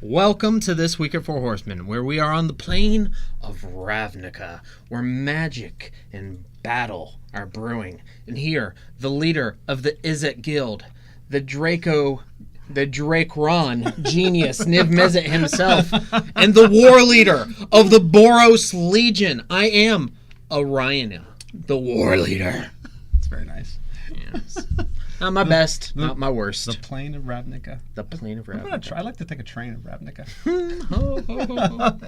Welcome to This Week at Four Horsemen, where we are on the plane of Ravnica, where magic and battle are brewing. And here, the leader of the Izzet Guild, the Drake Ron genius, Niv Mizzet himself, and the war leader of the Boros Legion. I am Orion, the war leader. It's very nice. Yes. Not my best, not my worst. The plane of Ravnica. The plane of Ravnica. I'd like to take a train of Ravnica.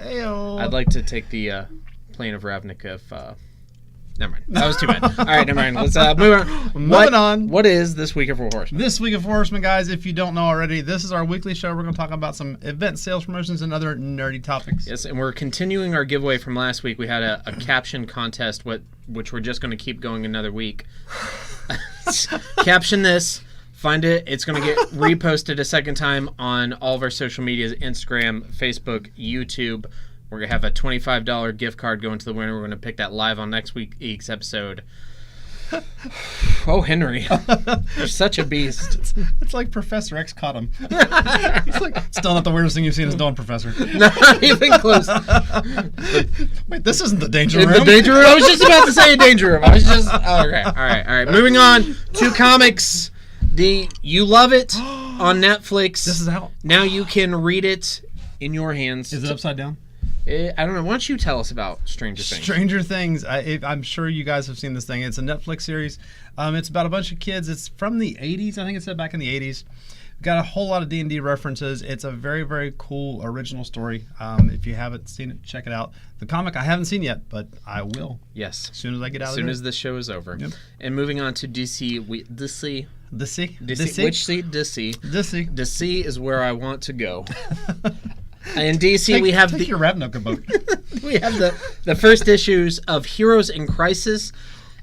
Hey-o. I'd like to take the plane of Ravnica if... Never mind. That was too bad. All right, never mind. Let's move on. Moving on. What is This Week of Four Horsemen? This Week of Four Horsemen, guys, if you don't know already, this is our weekly show. We're going to talk about some event sales promotions and other nerdy topics. Yes, and we're continuing our giveaway from last week. We had a caption contest, which we're just going to keep going another week. Caption this. Find it. It's going to get reposted a second time on all of our social medias, Instagram, Facebook, YouTube. We're going to have a $25 gift card going to the winner. We're going to pick that live on next week's episode. Oh, Henry. You're such a beast. It's like Professor X caught him. It's still not the weirdest thing you've seen as Dawn Professor. Not even close. Wait, this isn't the danger room. The danger room? I was just about to say a danger room. Okay. All right. Moving on to comics. You Love It on Netflix. This is out. Now you can read it in your hands. Is it upside down? I don't know. Why don't you tell us about Stranger Things? Stranger Things. I'm sure you guys have seen this thing. It's a Netflix series. It's about a bunch of kids. It's from the 80s. I think it said back in the 80s. Got a whole lot of D&D references. It's a very, very cool original story. If you haven't seen it, check it out. The comic I haven't seen yet, but I will. Yes. As soon as I get out of there. As soon as this show is over. Yep. And moving on to DC. DC. DC is where I want to go. In DC, we have your Ravnica boat. We have the first issues of Heroes in Crisis,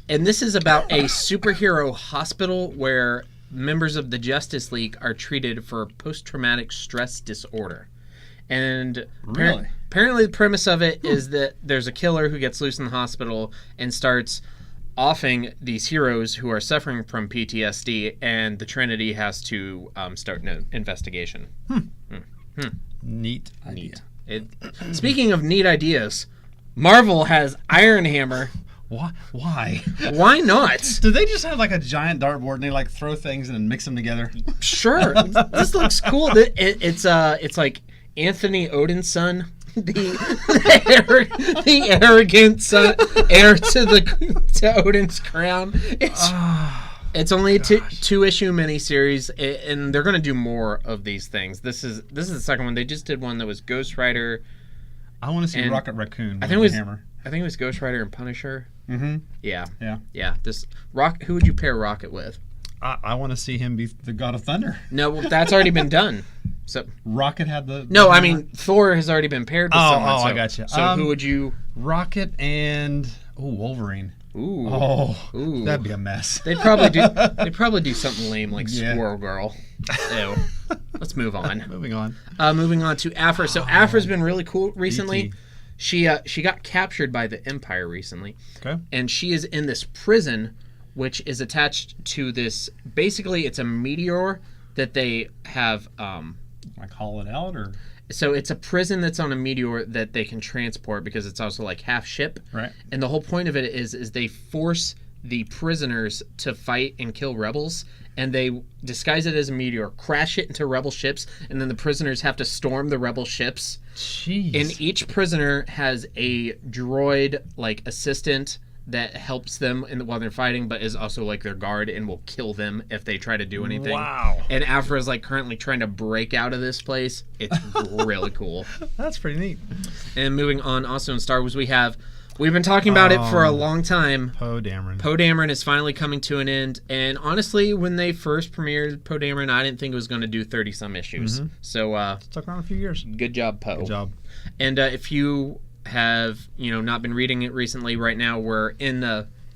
and this is about a superhero hospital where members of the Justice League are treated for post-traumatic stress disorder. And really? Apparently the premise of it is that there's a killer who gets loose in the hospital and starts offing these heroes who are suffering from PTSD, and the Trinity has to start an investigation. Neat idea. Speaking of neat ideas, Marvel has Iron Hammer. Why? Why not? Do they just have like a giant dartboard and they like throw things and then mix them together? Sure. This looks cool. It's like Anthony Odin's son, the arrogant son, heir to Odin's crown. It's only a two-issue miniseries, and they're going to do more of these things. This is the second one. They just did one that was Ghost Rider. I want to see Rocket Raccoon. I think it was Ghost Rider and Punisher. Mm-hmm. Yeah. Who would you pair Rocket with? I want to see him be the God of Thunder. No, well, that's already been done. So Rocket had the no. I mean, Thor has already been paired with someone. I got you. So who would you? Rocket and Wolverine. Ooh, that'd be a mess. They'd probably do something lame like Squirrel Girl. Ew. Let's move on. Moving on to Afra. So Afra's been really cool recently. She got captured by the Empire recently. Okay. And she is in this prison, which is attached to this. Basically, it's a meteor that they have. Like haul it out, or. So it's a prison that's on a meteor that they can transport because it's also like half ship. Right. And the whole point of it is they force the prisoners to fight and kill rebels, and they disguise it as a meteor, crash it into rebel ships, and then the prisoners have to storm the rebel ships. Jeez. And each prisoner has a droid like assistant that helps them while they're fighting, but is also like their guard and will kill them if they try to do anything. Wow. And Afra is like currently trying to break out of this place. It's really cool. That's pretty neat. And moving on, also in Star Wars, we've been talking about it for a long time. Poe Dameron. Poe Dameron is finally coming to an end. And honestly, when they first premiered Poe Dameron, I didn't think it was going to do 30-some issues. Mm-hmm. So stuck around a few years. Good job, Poe. Good job. And if you have not been reading it recently, right now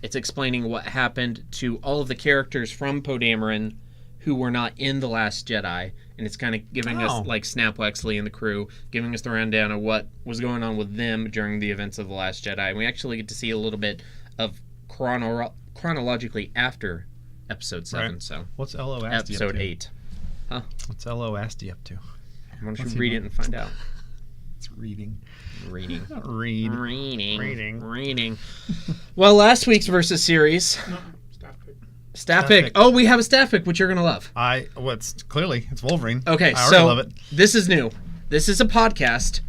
it's explaining what happened to all of the characters from Poe Dameron who were not in The Last Jedi, and it's kind of giving us like Snap Wexley and the crew, giving us the rundown of what was going on with them during the events of The Last Jedi. And we actually get to see a little bit of chronologically after Episode 7. Right. So what's L.O. Asti Episode up to? 8. Huh? What's L.O. Asti up to? Why don't you read it and find out? It's reading. Reading. Reading. Well, last week's versus series. No, staff pick. Staff pick. Oh, we have a staff pick, which you're going to love. It's Wolverine. Okay, I already love it. This is new. This is a podcast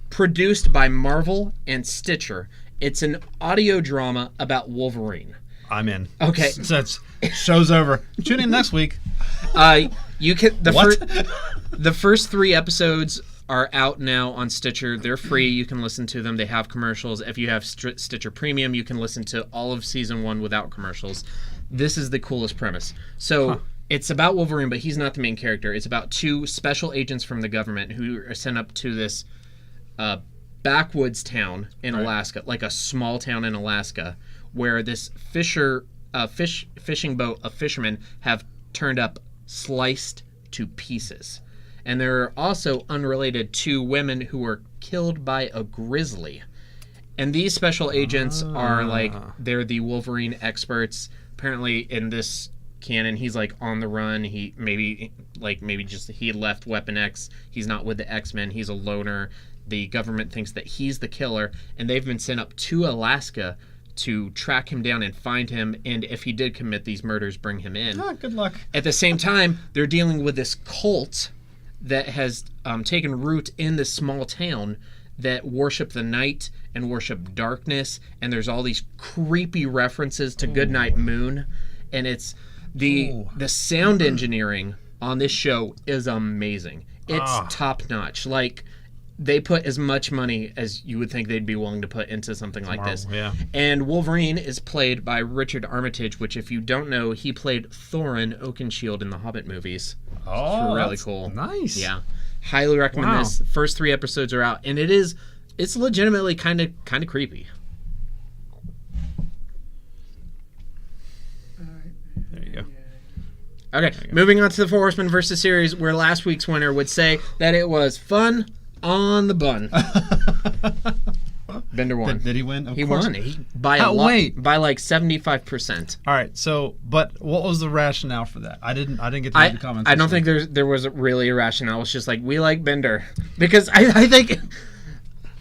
produced by Marvel and Stitcher. It's an audio drama about Wolverine. I'm in. Okay. So it's show's over. Tune in next week. You can What? The first 3 episodes are out now on Stitcher. They're free. You can listen to them. They have commercials. If you have Stitcher Premium, you can listen to all of season 1 without commercials. This is the coolest premise. So it's about Wolverine, but he's not the main character. It's about 2 special agents from the government who are sent up to this backwoods town in Alaska, like a small town in Alaska, where this fishing boat of fishermen have turned up sliced to pieces. And there are also unrelated 2 women who were killed by a grizzly. And these special agents are they're the Wolverine experts. Apparently in this canon, he's on the run. He maybe he left Weapon X. He's not with the X-Men. He's a loner. The government thinks that he's the killer, and they've been sent up to Alaska to track him down and find him, and if he did commit these murders, bring him in. Good luck. At the same time, they're dealing with this cult that has taken root in this small town that worship the night and worship darkness, and there's all these creepy references to Goodnight Moon, and it's the sound engineering on this show is amazing. It's top notch. They put as much money as you would think they'd be willing to put into something like this. Yeah. And Wolverine is played by Richard Armitage, which, if you don't know, he played Thorin Oakenshield in the Hobbit movies. Oh, it's really that's cool. Nice. Yeah. Highly recommend this. First 3 episodes are out, and it's legitimately kind of creepy. There you go. Okay, moving on to the 4 Horsemen versus series, where last week's winner would say that it was fun on the bun. Bender won. Did he win? He won. By a lot. Wait. By 75%. All right. So, but what was the rationale for that? I didn't get to read the comments. I don't think there was really a rationale. It's just we like Bender because I think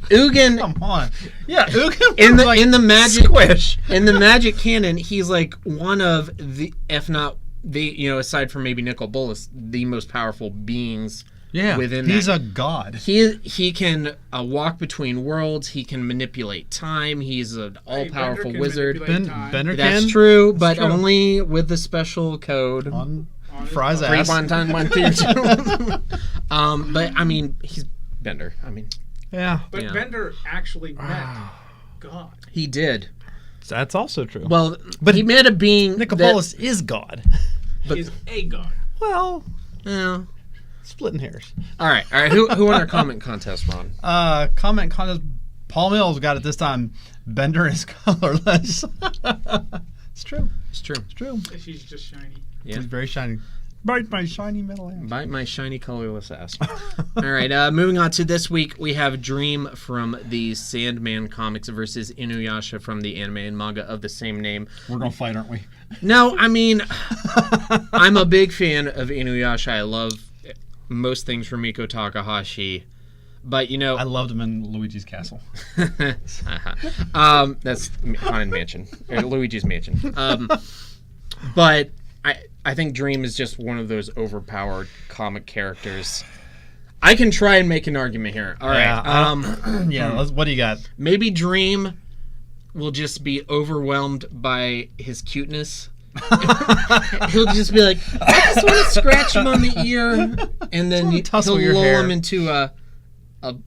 Ugin. Come on. Yeah, Ugin in the magic squish. In the magic canon, he's one of the, if not the, aside from maybe Nicol Bolas, the most powerful beings. Yeah, he's a god. He can walk between worlds. He can manipulate time. He's an all-powerful wizard. Bender That's can? true, That's but true. only with the special code. On Fry's Three, ass. 1, 1, 2, 2. But I mean, he's Bender. I mean, yeah. But Bender actually met God. He did. That's also true. Well, but he met a being. Nicol Bolas is God. He is a god. Well, yeah. Splitting hairs. All right. Who won our comment contest, Ron? Comment contest. Paul Mills got it this time. Bender is colorless. It's true. It's true. It's true. She's just shiny. Yeah. He's very shiny. Bite my shiny metal ass. Bite my shiny colorless ass. All right. Moving on to this week, we have Dream from the Sandman comics versus Inuyasha from the anime and manga of the same name. We're gonna fight, aren't we? No, I mean, I'm a big fan of Inuyasha. I love most things from Miko Takahashi, but I loved him in Luigi's Castle. That's Haunted Mansion, or Luigi's Mansion. But I think Dream is just one of those overpowered comic characters. I can try and make an argument here. All right. What do you got? Maybe Dream will just be overwhelmed by his cuteness. He'll just be like, I just want to scratch him on the ear, and then he'll lull him into a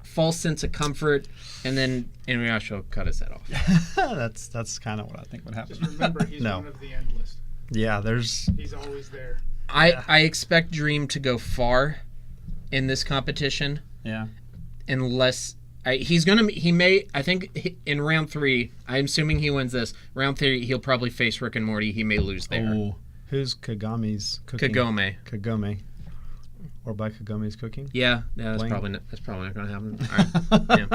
false sense of comfort, and then Inuyasha will cut his head off. That's kind of what I think would happen. Just remember, he's one of the endless. Yeah, He's always there. I expect Dream to go far in this competition. Yeah. Unless he may. I think in round 3, I'm assuming he wins this. Round 3, he'll probably face Rick and Morty. He may lose there. Oh, who's Kagami's cooking? Kagome. Or by Kagome's cooking? Yeah, that's probably not going to happen. All right. Yeah.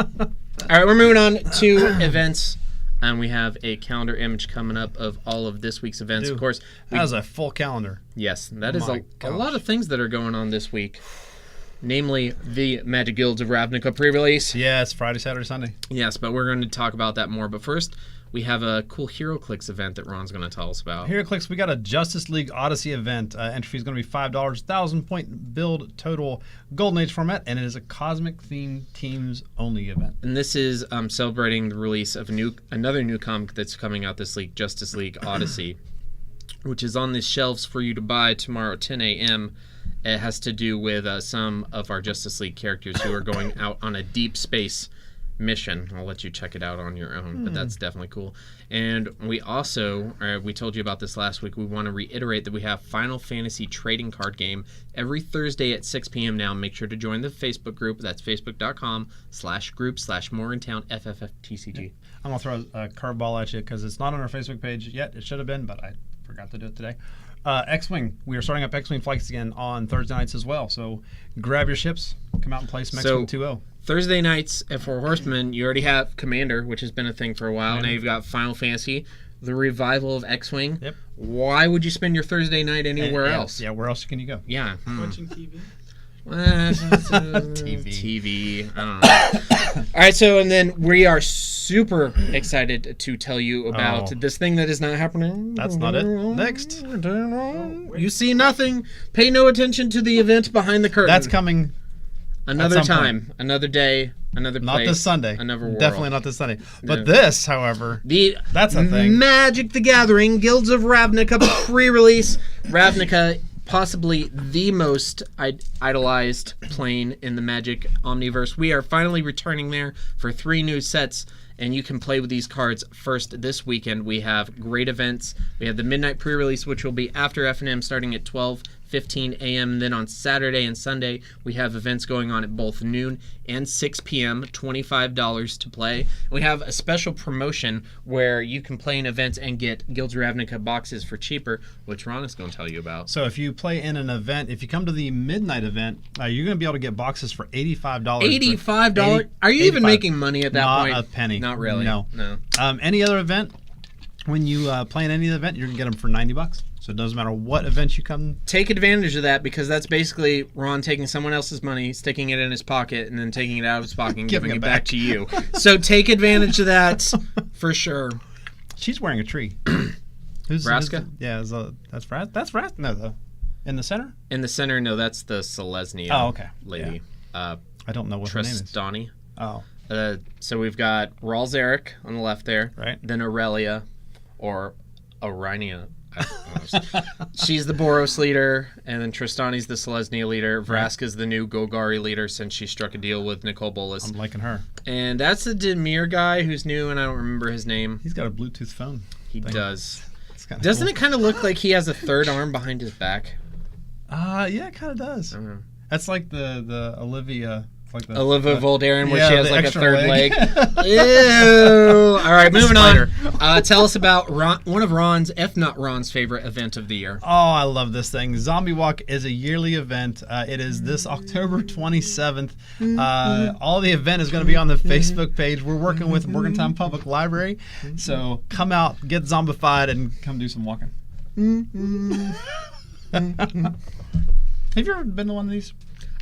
All right, we're moving on to events. And we have a calendar image coming up of all of this week's events. Dude, of course, that is a full calendar. Yes, that is a lot of things that are going on this week. namely the Magic Guilds of Ravnica pre-release. Yes, Friday, Saturday, Sunday. Yes, but we're going to talk about that more. But first, we have a cool HeroClix event that Ron's going to tell us about. HeroClix, we got a Justice League Odyssey event. Entry fee is going to be $5, 1,000-point build total Golden Age format, and it is a cosmic-themed teams-only event. And this is celebrating the release of another new comic that's coming out this week, Justice League Odyssey, which is on the shelves for you to buy tomorrow at 10 a.m. It has to do with some of our Justice League characters who are going out on a deep space mission. I'll let you check it out on your own, but that's definitely cool. And we also, we told you about this last week, we want to reiterate that we have Final Fantasy trading card game every Thursday at 6 p.m. now. Make sure to join the Facebook group. That's facebook.com/group/MorgantownFFFTCG. I'm going to throw a curveball at you because it's not on our Facebook page yet. It should have been, but I forgot to do it today. X-Wing. We are starting up X-Wing flights again on Thursday nights as well. So grab your ships. Come out and play some X-Wing 2.0. Thursday nights for Horsemen, you already have Commander, which has been a thing for a while. Now you've got Final Fantasy, the revival of X-Wing. Yep. Why would you spend your Thursday night anywhere else? Yeah, where else can you go? Yeah. Watching TV. TV. I don't know. All right, so and then we are super excited to tell you about this thing that is not happening. That's not it. Next. You see nothing. Pay no attention to the event behind the curtain. That's coming another time, another day, another place. Not this Sunday. Another world. Definitely not this Sunday. But this, however, that's a thing. Magic the Gathering, Guilds of Ravnica pre-release. Ravnica, possibly the most idolized plane in the Magic Omniverse. We are finally returning there for 3 new sets, and you can play with these cards first this weekend. We have great events. We have the midnight pre-release, which will be after F&M starting at 12:15 a.m. Then on Saturday and Sunday, we have events going on at both noon and 6 p.m., $25 to play. We have a special promotion where you can play in events and get Guilds of Ravnica boxes for cheaper, which Ron is going to tell you about. So if you play in an event, if you come to the midnight event, you're going to be able to get boxes for $85. $85? Are you even making money at that point? Not a penny. Not really. No. No. Any other event, when you play in any event, you're going to get them for $90. So it doesn't matter what event you come. Take advantage of that, because that's basically Ron taking someone else's money, sticking it in his pocket, and then taking it out of his pocket and giving it back to you. So take advantage of that for sure. She's wearing a tree. Vraska? Yeah, that's Vraska. That's Vraska. No, in the center? In the center, no, that's the Selesnya lady. Yeah. I don't know what her name is. Tristani. Oh. So we've got Ralzeric on the left there. Right. Then Aurelia, or Orinia. She's the Boros leader, and then Tristani's the Selesnya leader. Vraska's the new Golgari leader since she struck a deal with Nicole Bolas. I'm liking her. And that's the Demir guy who's new, and I don't remember his name. He's got a Bluetooth phone. He does. Doesn't it kind of look like he has a third arm behind his back? Yeah, it kind of does. I don't know. That's like the Olivia. Like Olivia Voldaren, where she has like a third leg. Ew. All right, moving on. Tell us about one of Ron's, if not Ron's, favorite event of the year. Oh, I love this thing. Zombie Walk is a yearly event. It is this October 27th. All the event is going to be on the Facebook page. We're working with Morgantown Public Library. So come out, get zombified, and come do some walking. Have you ever been to one of these?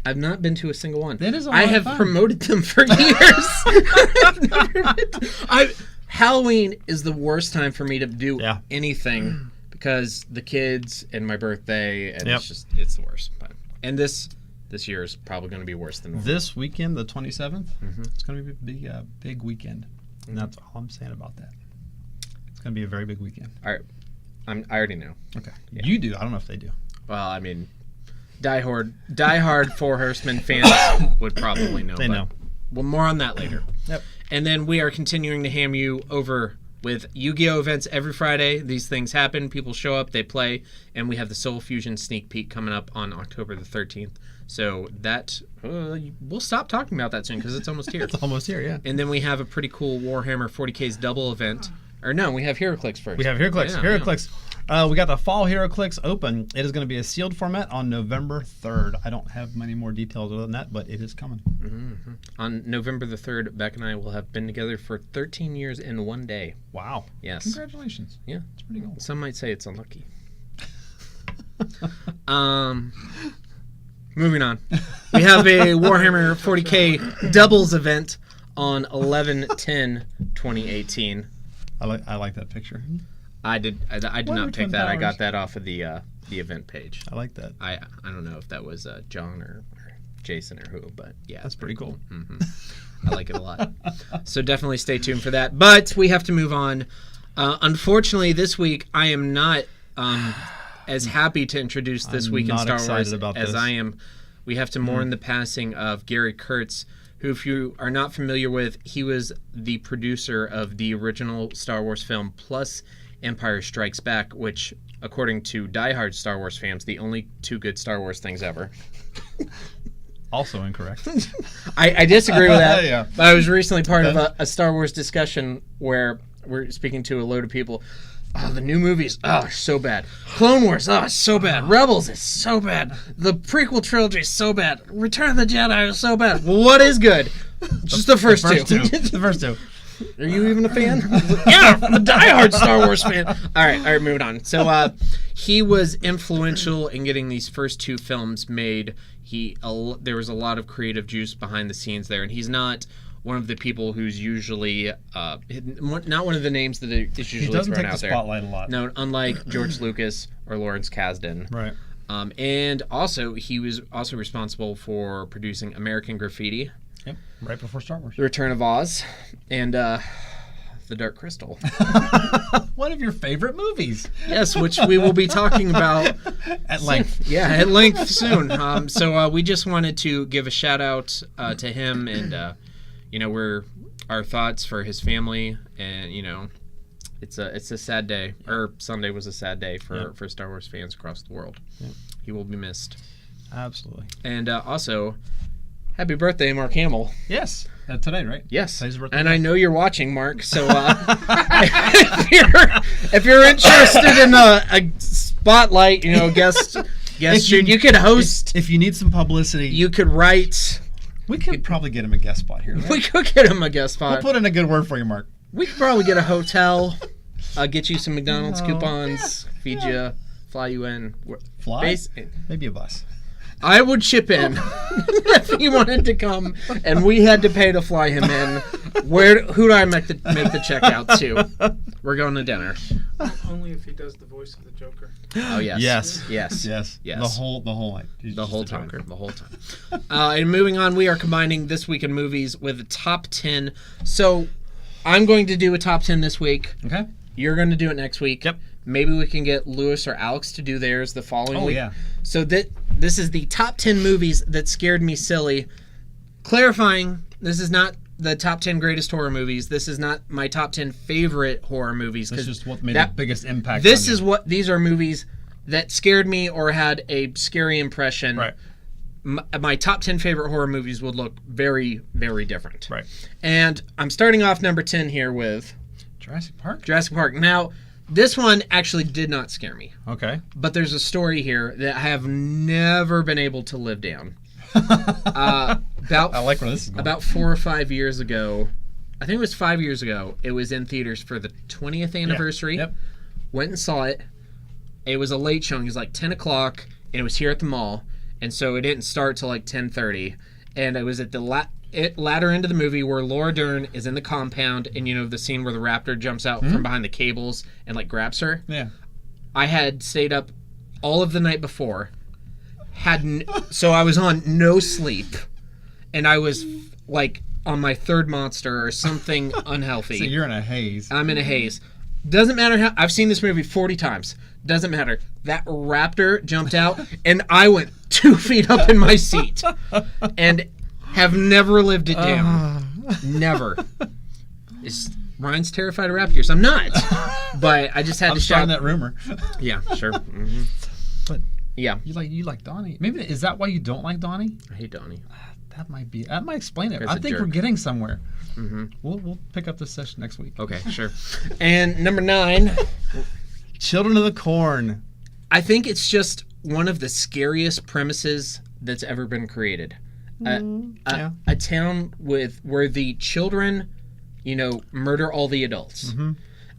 I've not been to a single one. It is a lot I of have fun. promoted them for years. Halloween is the worst time for me to do anything, because the kids and my birthday, and it's the worst. And this year is probably going to be worse than normal. This weekend, the 27th, it's going to be a big weekend. And that's all I'm saying about that. It's going to be a very big weekend. All right. I already know. Okay. Yeah. You do. I don't know if they do. Well, I mean, diehard for Horsemen fans would probably know. They know. Well, more on that later. Yep. And then we are continuing to ham you over with Yu-Gi-Oh! Events every Friday. These things happen. People show up, they play, and we have the Soul Fusion sneak peek coming up on October the 13th. So that, we'll stop talking about that soon, because it's almost here. It's almost here, yeah. And then we have a pretty cool Warhammer 40K's double event. Or no, we have HeroClix first. We have HeroClix. Yeah, HeroClix. We got the Fall HeroClix open. It is going to be a sealed format on November 3rd. I don't have many more details other than that, but it is coming. Mm-hmm. On November the 3rd, Beck and I will have been together for 13 years in one day. Wow. Yes. Congratulations. Yeah. It's pretty cool. Some might say it's unlucky. moving on. We have a Warhammer 40K doubles event on 11/10/2018. I like that picture. I did not pick that. I got that off of the event page. I like that. I don't know if that was John or Jason or who, but yeah, That's pretty cool. Mm-hmm. I like it a lot. So definitely stay tuned for that. But we have to move on. Unfortunately, this week I am not as happy to introduce this week in Star Wars as I am. We have to mourn the passing of Gary Kurtz, who, if you are not familiar with, he was the producer of the original Star Wars film plus Empire Strikes Back, which, according to diehard Star Wars fans, the only two good Star Wars things ever. Also incorrect. I disagree with that. Yeah. But I was recently part of a Star Wars discussion where we're speaking to a load of people. Oh, the new movies, so bad. Clone Wars, so bad. Rebels is so bad. The prequel trilogy is so bad. Return of the Jedi is so bad. Well, what is good? Just the first two. The first two. Are you even a fan? Yeah, I'm a diehard Star Wars fan. All right, moving on. So he was influential in getting these first two films made. There was a lot of creative juice behind the scenes there, and he's not one of the people who's usually not one of the names that is usually He doesn't thrown take the out there. spotlight a lot. No, unlike George Lucas or Lawrence Kasdan. Right. And also, he was also responsible for producing American Graffiti, Yep. Right before Star Wars. The Return of Oz, and The Dark Crystal. One of your favorite movies. Yes, which we will be talking about At length. Yeah, at length soon. So we just wanted to give a shout out to him, and our thoughts for his family, and it's a sad day. Or Sunday was a sad day for Star Wars fans across the world. Yep. He will be missed. Absolutely. And also, happy birthday, Mark Hamill. Yes. Today, right? Yes. Today's his birthday. And I know you're watching, Mark. So if you're interested in a spotlight, guest shoot, you could host. If you need some publicity, You could write. we could probably get him a guest spot here. Right? We could get him a guest spot. We'll put in a good word for you, Mark. We could probably get a hotel, get you some McDonald's coupons, feed you, fly you in. Fly? Maybe a bus. I would chip in if he wanted to come, and we had to pay to fly him in. Who do I make the check out to? We're going to dinner. Only if he does the voice of the Joker. Oh yes, Yes. Yes. The whole night. The whole time. And moving on, we are combining This Week in Movies with a top 10. So I'm going to do a top 10 this week. Okay. You're going to do it next week. Yep. Maybe we can get Lewis or Alex to do theirs the following week. Yeah. So this is the top 10 movies that scared me silly. Clarifying, this is not the top 10 greatest horror movies. This is not my top 10 favorite horror movies. This is just what made the biggest impact. These are movies that scared me or had a scary impression. Right. My top 10 favorite horror movies would look very, very different. Right. And I'm starting off number 10 here with Jurassic Park. Now, this one actually did not scare me. Okay. But there's a story here that I have never been able to live down. I like where this is going. About 4 or 5 years ago, I think it was 5 years ago, it was in theaters for the 20th anniversary. Yep. Went and saw it. It was a late showing. It was like 10 o'clock, and it was here at the mall. And so it didn't start till like 10:30. And it was at the latter end of the movie where Laura Dern is in the compound, and the scene where the raptor jumps out from behind the cables and like grabs her. Yeah. I had stayed up all of the night before, so I was on no sleep, and I was like on my third monster or something unhealthy. So you're in a haze. I'm in a haze. Doesn't matter how I've seen this movie 40 times. Doesn't matter. That raptor jumped out, and I went 2 feet up in my seat, and have never lived it down. Never. Ryan's terrified of raptors. I'm not. But I just had to shout that rumor. Yeah, sure. Mm-hmm. But yeah, you like Donnie. Maybe is that why you don't like Donnie? I hate Donnie. That might explain it. He's I a think jerk. we're getting somewhere. Mm-hmm. We'll pick up this session next week. Okay, sure. And number 9, Children of the Corn. I think it's just one of the scariest premises that's ever been created. A town where the children, murder all the adults. Mm-hmm.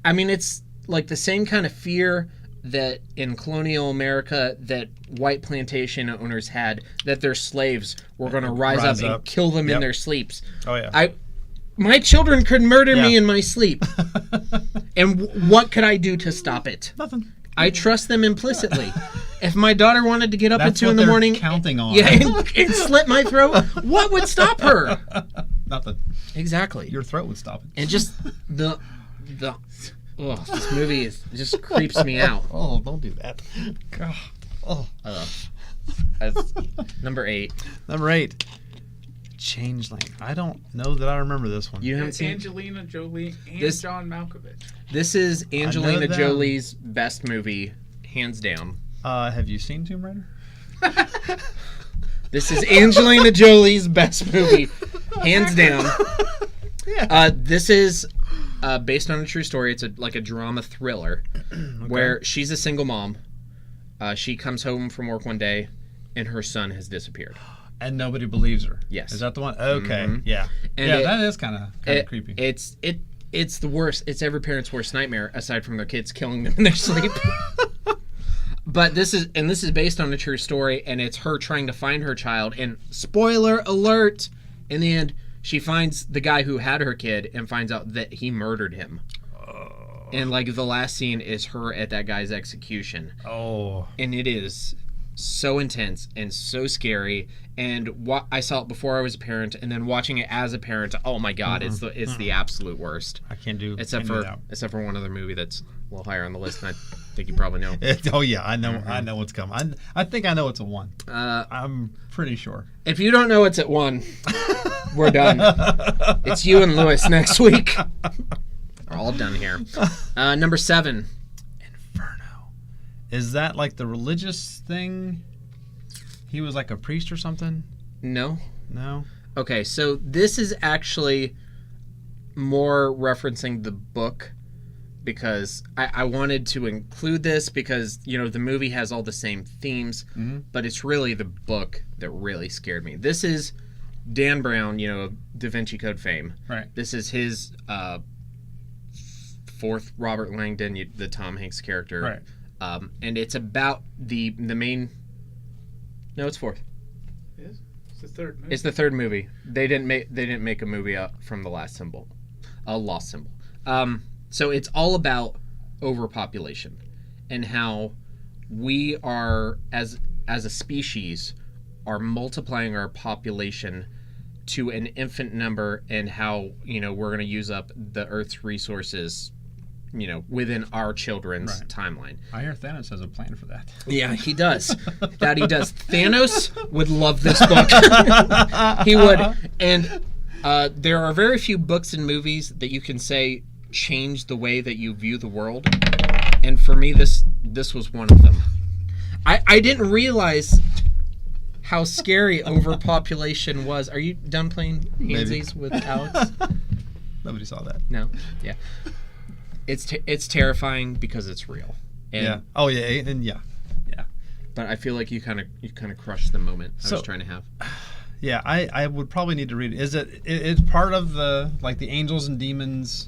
I mean, it's like the same kind of fear that in colonial America that white plantation owners had, that their slaves were going to rise up and kill them in their sleeps. Oh, yeah. My children could murder me in my sleep. And what could I do to stop it? Nothing. I trust them implicitly. If my daughter wanted to get up at 2 in the morning, counting on, and slit my throat, what would stop her? Nothing. Exactly. Your throat would stop it. And just this movie just creeps me out. Oh, don't do that. God. Oh. That's number 8. Number 8. Changeling. I don't know that I remember this one. You haven't seen Angelina Jolie and John Malkovich. This is Angelina Jolie's best movie, hands down. Have you seen Tomb Raider? This is Angelina Jolie's best movie, hands down. This is based on a true story. It's like a drama thriller where she's a single mom. She comes home from work one day, and her son has disappeared. And nobody believes her. Yes. Is that the one? Okay. Mm-hmm. Yeah. And that is kind of creepy. It's the worst. It's every parent's worst nightmare, aside from their kids killing them in their sleep. But this is based on a true story, and it's her trying to find her child. And spoiler alert! In the end, she finds the guy who had her kid and finds out that he murdered him. And like the last scene is her at that guy's execution. Oh. And it is so intense and so scary. And I saw it before I was a parent, and then watching it as a parent, oh my god, it's the absolute worst. I can't do except for one other movie that's a little higher on the list, and I think you probably know. Oh yeah, I know. I know what's coming. I think I know it's a 1. I'm pretty sure. If you don't know it's at 1, we're done. It's you and Lewis next week. We're all done here. Number 7. Inferno. Is that like the religious thing? He was like a priest or something? No. No? Okay, so this is actually more referencing the book, because I wanted to include this because, the movie has all the same themes, but it's really the book that really scared me. This is Dan Brown, Da Vinci Code fame. Right. This is his fourth Robert Langdon, the Tom Hanks character. Right. And it's about the main... No, it's 4th. It is? It's the 3rd movie. It's the 3rd movie. They didn't make a movie out from the last symbol, a lost symbol. So it's all about overpopulation and how we are as a species are multiplying our population to an infinite number, and how we're going to use up the Earth's resources within our children's timeline. I hear Thanos has a plan for that. Yeah, he does. That he does. Thanos would love this book. He would. And there are very few books and movies that you can say change the way that you view the world. And for me, this was one of them. I didn't realize how scary overpopulation was. Are you done playing handsies with Alex? Nobody saw that. No? Yeah. It's terrifying because it's real. And, yeah. Oh yeah, and yeah. But I feel like you kind of crushed the moment I was trying to have. Yeah, I would probably need to read it. It's part of the angels and demons,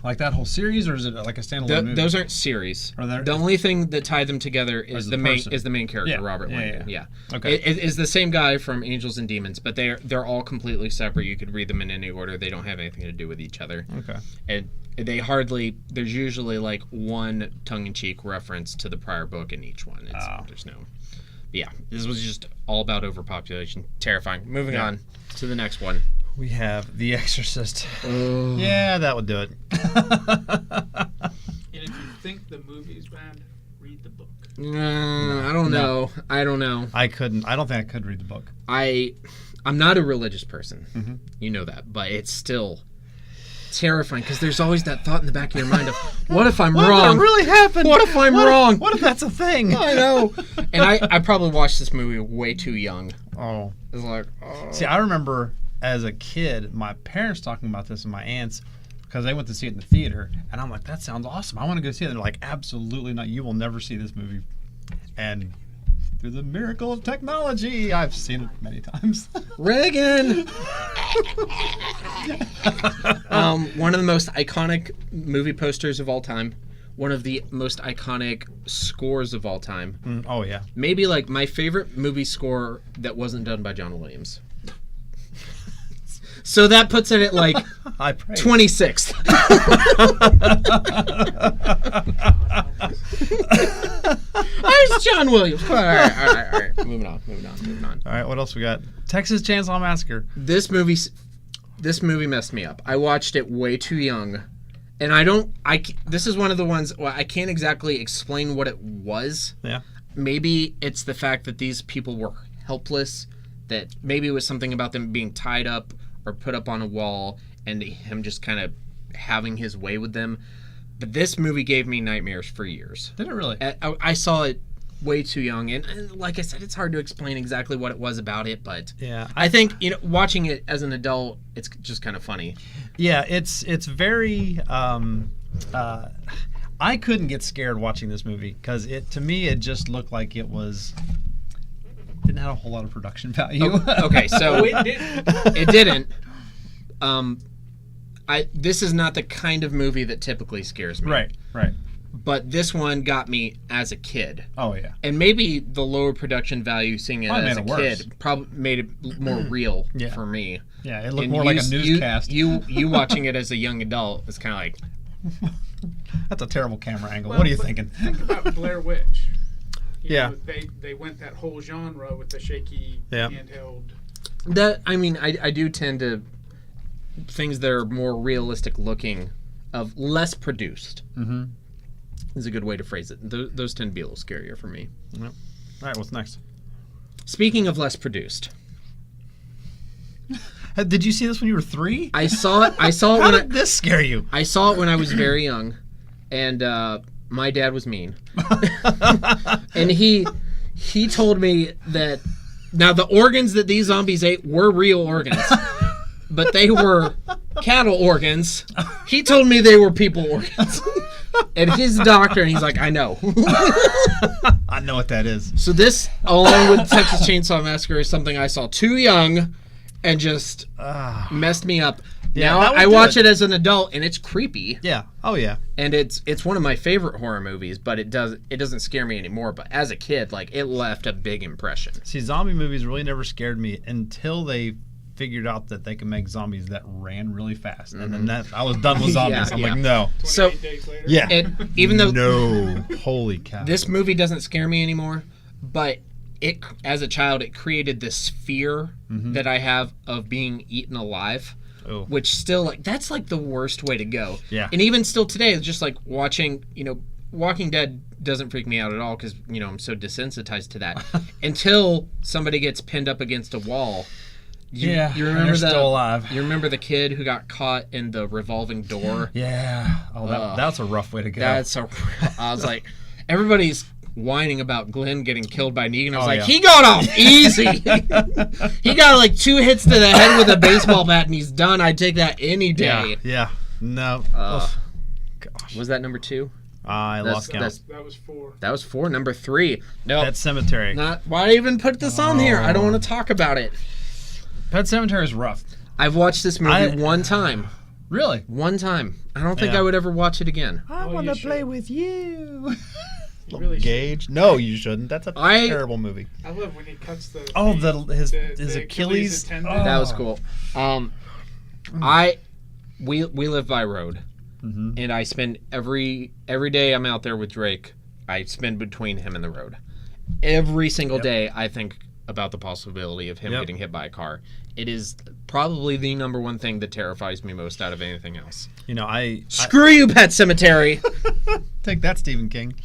like that whole series, or is it like a standalone movie? Those aren't series. The only thing that tied them together is the main character, Robert Langdon. Yeah. Okay. It is the same guy from Angels and Demons, but they're all completely separate. You could read them in any order. They don't have anything to do with each other. Okay. And there's usually like one tongue-in-cheek reference to the prior book in each one. There's no... Yeah, this was just all about overpopulation. Terrifying. Moving on to the next one. We have The Exorcist. Oh. Yeah, that would do it. And if you think the movie's bad, read the book. I don't know. I don't know. I don't think I could read the book. I'm not a religious person. Mm-hmm. You know that. But it's still terrifying because there's always that thought in the back of your mind of, what if I'm wrong? What if it really happened? What if I'm wrong? What if that's a thing? I know. And I probably watched this movie way too young. Oh. It's like, oh. See, I remember as a kid, my parents talking about this and my aunts, because they went to see it in the theater, and I'm like, that sounds awesome. I want to go see it. And they're like, absolutely not. You will never see this movie. And through the miracle of technology, I've seen it many times. Reagan! One of the most iconic movie posters of all time. one of the most iconic scores of all time. Oh yeah. Maybe like my favorite movie score that wasn't done by John Williams. So that puts it at like 26th. There's John Williams. All right. Moving on. All right, what else we got? Texas Chainsaw Massacre. This movie messed me up. I watched it way too young. And this is one of the ones where I can't exactly explain what it was. Yeah. Maybe it's the fact that these people were helpless, that maybe it was something about them being tied up or put up on a wall and him just kind of having his way with them. But this movie gave me nightmares for years. Did it really? I saw it way too young, and like I said, it's hard to explain exactly what it was about it, but yeah, I think watching it as an adult, it's just kind of funny. Yeah, it's very I couldn't get scared watching this movie because to me it just looked like it didn't have a whole lot of production value. Okay, so it didn't. It didn't. This is not the kind of movie that typically scares me. Right. But this one got me as a kid. Oh yeah. And maybe the lower production value, seeing it as a kid, probably made it more real for me. Yeah, it looked more like a newscast. You watching it as a young adult is kind of like. That's a terrible camera angle. What are you thinking? Think about Blair Witch. You Yeah. know, they went that whole genre with the shaky handheld. I do tend to things that are more realistic looking, of less produced. Mm-hmm. Is a good way to phrase it. Those tend to be a little scarier for me. Yep. All right, what's next? Speaking of less produced, did you see this when you were 3? I saw it. How did this scare you? I saw it when I was very young, and my dad was mean, and he told me that now the organs that these zombies ate were real organs, but they were cattle organs. He told me they were people organs. And he's a doctor, and he's like, I know. I know what that is. So this, along with Texas Chainsaw Massacre, is something I saw too young and just messed me up. Yeah, now I watch it as an adult, and it's creepy. Yeah. Oh, yeah. And it's one of my favorite horror movies, but it doesn't scare me anymore. But as a kid, like, it left a big impression. See, zombie movies really never scared me until they figured out that they can make zombies that ran really fast, and then I was done with zombies. I'm like, no. 28 days later. Yeah. And even though holy cow, this movie doesn't scare me anymore, but it, as a child, it created this fear that I have of being eaten alive. Oh. Which still, like, that's like the worst way to go. Yeah. And even still today, it's just like watching, Walking Dead doesn't freak me out at all because, I'm so desensitized to that. Until somebody gets pinned up against a wall. You remember still alive. You remember the kid who got caught in the revolving door? Yeah. Oh, that's a rough way to go. I was like, everybody's whining about Glenn getting killed by Negan. I was he got off easy. He got like 2 hits to the head with a baseball bat and he's done. I'd take that any day. Yeah. No. Gosh. Was that number 2? I lost count. That was 4. That was 4. Number 3. No. Pet Cemetery. Why even put this on here? I don't want to talk about it. Pet Cemetery is rough. I've watched this movie one time. Really? One time. I don't think I would ever watch it again. I want to play with you. Really Gage? No, you shouldn't. That's a terrible movie. I love when he cuts the his Achilles tendon. That was cool. We live by road, and I spend every day I'm out there with Drake. I spend between him and the road. Every single day, I think about the possibility of him getting hit by a car. It is probably the number one thing that terrifies me most out of anything else. Screw you, Pet Cemetery. Take that, Stephen King.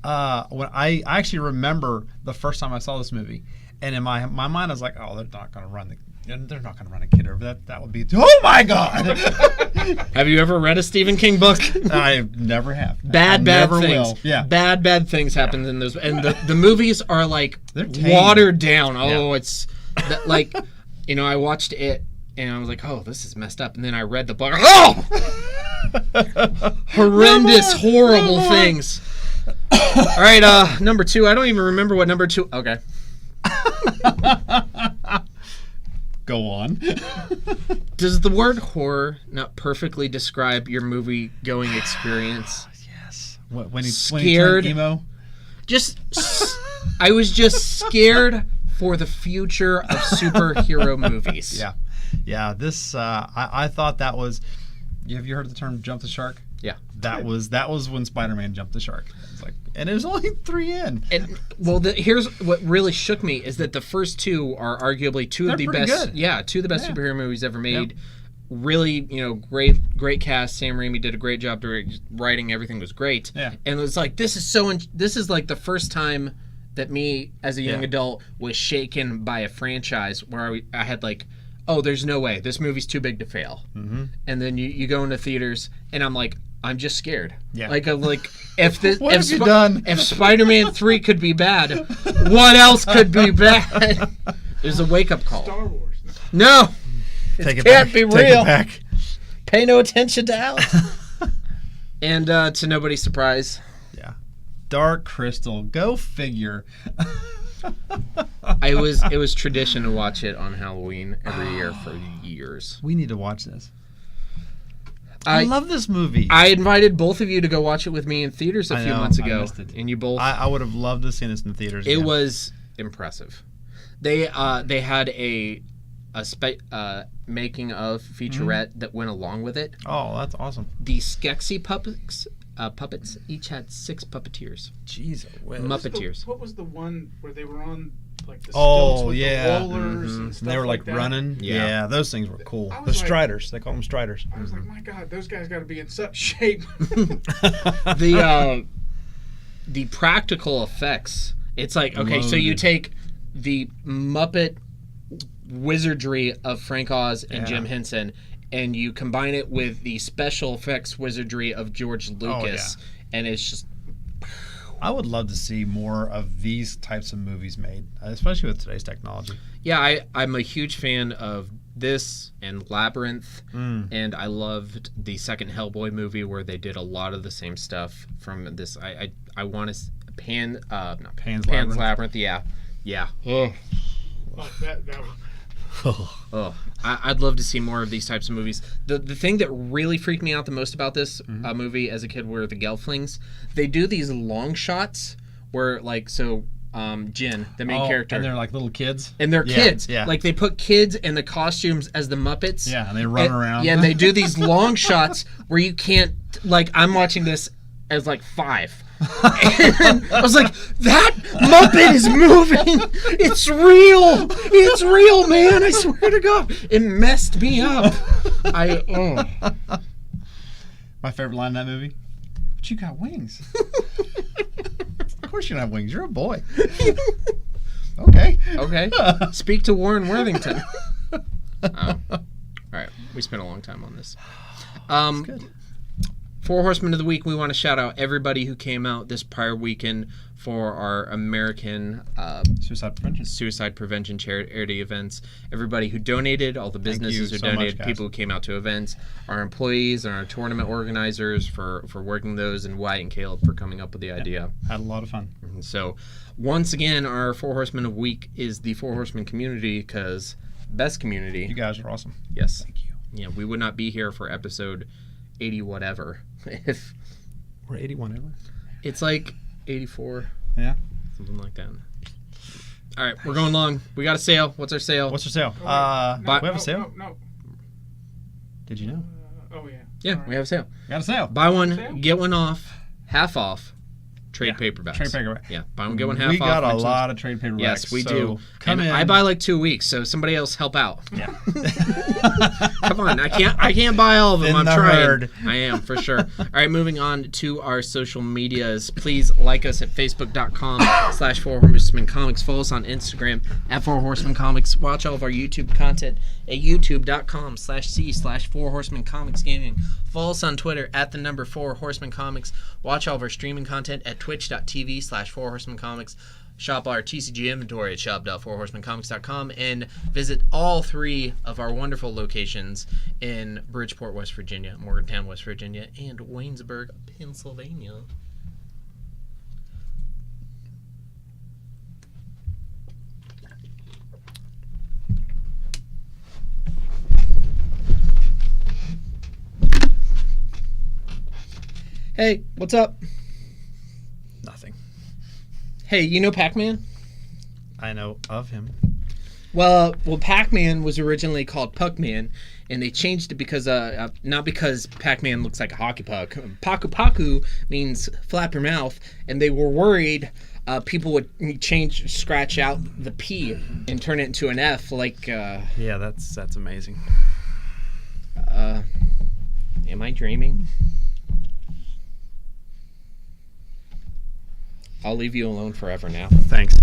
When I actually remember the first time I saw this movie, and in my mind I was like, oh, they're not going to run a kid over that. That would be, oh my God. Have you ever read a Stephen King book? I never have. Bad things. Will. Yeah. Bad things happen in those, and the movies are like watered down. Oh, it's like, I watched it and I was like, oh, this is messed up, and then I read the book. Oh, horrendous, horrible things. All right, number 2. I don't even remember what number 2. Okay. Go on. Does the word horror not perfectly describe your movie-going experience? Yes. When he Scared. turned emo. I was just scared for the future of superhero movies. Yeah. This I thought that was. Have you heard the term "jump the shark"? Yeah. That was when Spider-Man jumped the shark. It's like, and it was only 3 in. And here's what really shook me is that the first two are arguably two of the best. Good. Yeah, two of the best superhero movies ever made. Yep. Really, great cast. Sam Raimi did a great job writing. Everything was great. Yeah. And it was like this is like the first time that me as a young adult was shaken by a franchise where I had like, oh, there's no way this movie's too big to fail. Mm-hmm. And then you go into theaters and I'm like, I'm just scared. Yeah. Like if this what have you done? If Spider-Man 3 could be bad, what else could be bad? There's a wake up call. Star Wars. No. Take it can't back. be real. Take it back. Pay no attention to Alex. And to nobody's surprise. Yeah. Dark Crystal. Go figure. It was tradition to watch it on Halloween every year for years. We need to watch this. I love this movie. I invited both of you to go watch it with me in theaters a few months ago, and you both. I would have loved to see this in theaters. It was impressive. They had a making of featurette that went along with it. Oh, that's awesome. The Skeksis puppets each had 6 puppeteers. Jeez, Muppeteers. What was the one where they were on like the stilts with the rollers and stuff they were like that? running. Yeah, those things were cool. The striders. They call them striders. I was like, my God, those guys got to be in such shape. The practical effects. It's like, okay, so you take the Muppet wizardry of Frank Oz and Jim Henson, and you combine it with the special effects wizardry of George Lucas, and it's just. I would love to see more of these types of movies made, especially with today's technology. Yeah, I'm a huge fan of this and Labyrinth, and I loved the second Hellboy movie where they did a lot of the same stuff from this. I want to Pan's Labyrinth. Yeah. Oh, that was... I'd love to see more of these types of movies. The thing that really freaked me out the most about this movie as a kid were the Gelflings. They do these long shots where, like, Jin, the main character. And they're like little kids? And they're kids. Yeah. Like, they put kids in the costumes as the Muppets. Yeah, and they run around. Yeah, and they do these long shots where you can't, like, I'm watching this as, like, 5. And I was like, that Muppet is moving. It's real. It's real, man. I swear to God. It messed me up. My favorite line in that movie, but you got wings. Of course you don't have wings. You're a boy. Okay. Speak to Warren Worthington. All right. We spent a long time on this. That's good. 4 Horsemen of the Week, we want to shout out everybody who came out this prior weekend for our American suicide prevention charity events. Everybody who donated, all the businesses who donated, people who came out to events, our employees and our tournament organizers for working those, and Wyatt and Caleb for coming up with the idea. Had a lot of fun. And so, once again, our 4 Horsemen of the Week is the 4 Horsemen community, because best community. You guys are awesome. Yes. Thank you. Yeah, we would not be here for episode 80 whatever if we're 80 whatever. It's like 84. Yeah, something like that. All right, we're going long. We got a sale. What's our sale? What's our sale? We have a sale. No. Did you know? Yeah, we have a sale. We got a sale. Buy one, get one off, half off. Trade paperbacks. Trade paperback. Yeah, buy one, get one half off. We got a lot of trade paperbacks. Yes, we do. Come in. I buy like 2 weeks, so somebody else help out. Yeah. Come on, I can't buy all of them. I'm trying. Herd. I am, for sure. All right, moving on to our social medias. Please like us at facebook.com/4horsemencomics. Follow us on Instagram at 4horsemencomics. Watch all of our YouTube content at youtube.com/c/4horsemencomics gaming. Follow us on Twitter at 4horsemencomics. Watch all of our streaming content at twitch.tv/4horsemencomics. Shop our TCG inventory at shop.4horsemencomics.com, and visit all 3 of our wonderful locations in Bridgeport, West Virginia, Morgantown, West Virginia, and Waynesburg, Pennsylvania. Hey, what's up? Hey, you know Pac-Man? I know of him. Well, Pac-Man was originally called Puck-Man, and they changed it because not because Pac-Man looks like a hockey puck. Paku Paku means flap your mouth, and they were worried people would scratch out the P and turn it into an F. Like, Yeah, that's amazing. am I dreaming? I'll leave you alone forever now. Thanks.